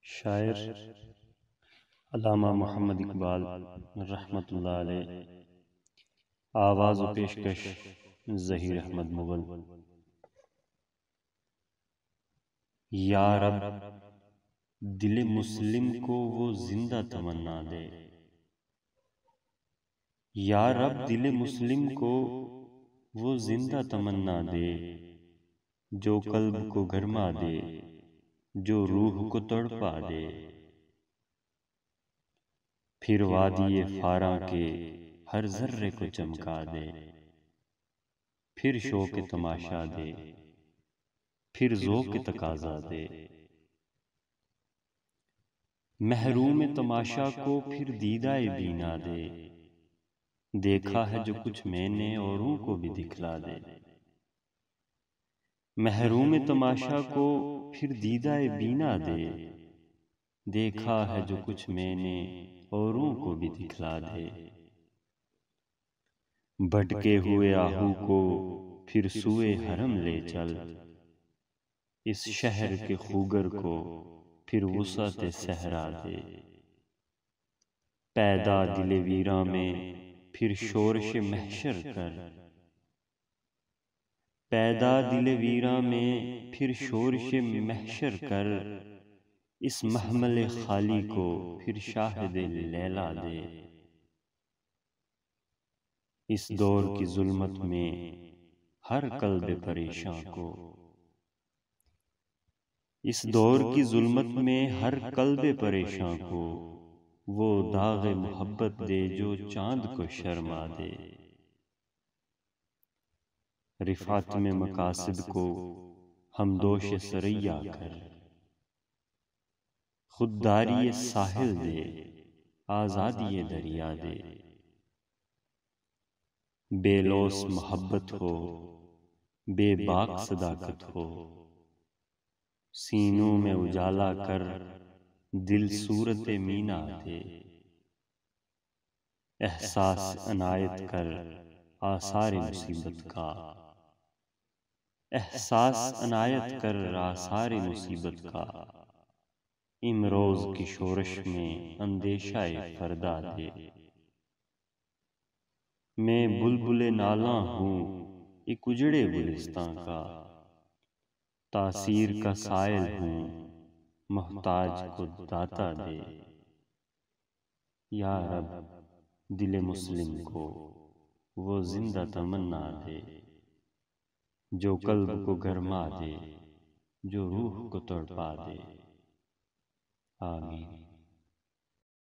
شاعر علامہ محمد اقبال رحمۃ اللہ علیہ۔ آواز و پیشکش ظہیر احمد مغل۔ یا رب دل مسلم کو وہ زندہ تمنا دے، یا رب دل مسلم کو وہ زندہ تمنا دے، جو قلب کو گرما دے، جو روح کو تڑپا دے۔ پھر وادی فاراں کے ہر ذرے کو چمکا دے، پھر شوق تماشا دے، پھر ذوق تقاضا دے۔ محروم تماشا کو پھر دیدہ بینا دے، دیکھا ہے جو کچھ میں نے اوروں کو بھی دکھلا دے۔ محروم تماشا کو پھر دیدہ بینا دے، دیکھا ہے جو کچھ میں نے اوروں کو بھی دکھلا دے۔ بھٹکے ہوئے آہو کو پھر سوئے حرم لے چل، اس شہر کے خوگر کو پھر وسعت صحرا دے۔ پیدا دل ویراں میں پھر شورش محشر کر، پیدا دل ویراں میں پھر شورش محشر کر، اس محمل خالی کو پھر شاہد لیلا دے۔ اس دور کی ظلمت میں ہر قلب پریشاں کو، اس دور کی ظلمت میں ہر قلب پریشاں کو، وہ داغ محبت دے جو چاند کو شرما دے۔ رفعت میں مقاصد کو ہمدوش ثریا کر، خودداری ساحل دے، آزادی دریا دے۔ بے لوث محبت ہو، بے باک صداقت ہو، سینوں میں اجالا کر دل صورت مینا دے۔ احساس عنایت کر آثار مصیبت کا، احساس عنایت کر آثار مصیبت کا، امروز کی شورش میں اندیشہ فردا دے۔ میں بلبل نالاں ہوں ایک اجڑے گلستاں کا، تاثیر کا سائل ہوں محتاج کو داتا دے۔ یا رب دل مسلم کو وہ زندہ تمنا دے، جو قلب کو گرما دے، جو روح کو تڑپا دے۔ آمین۔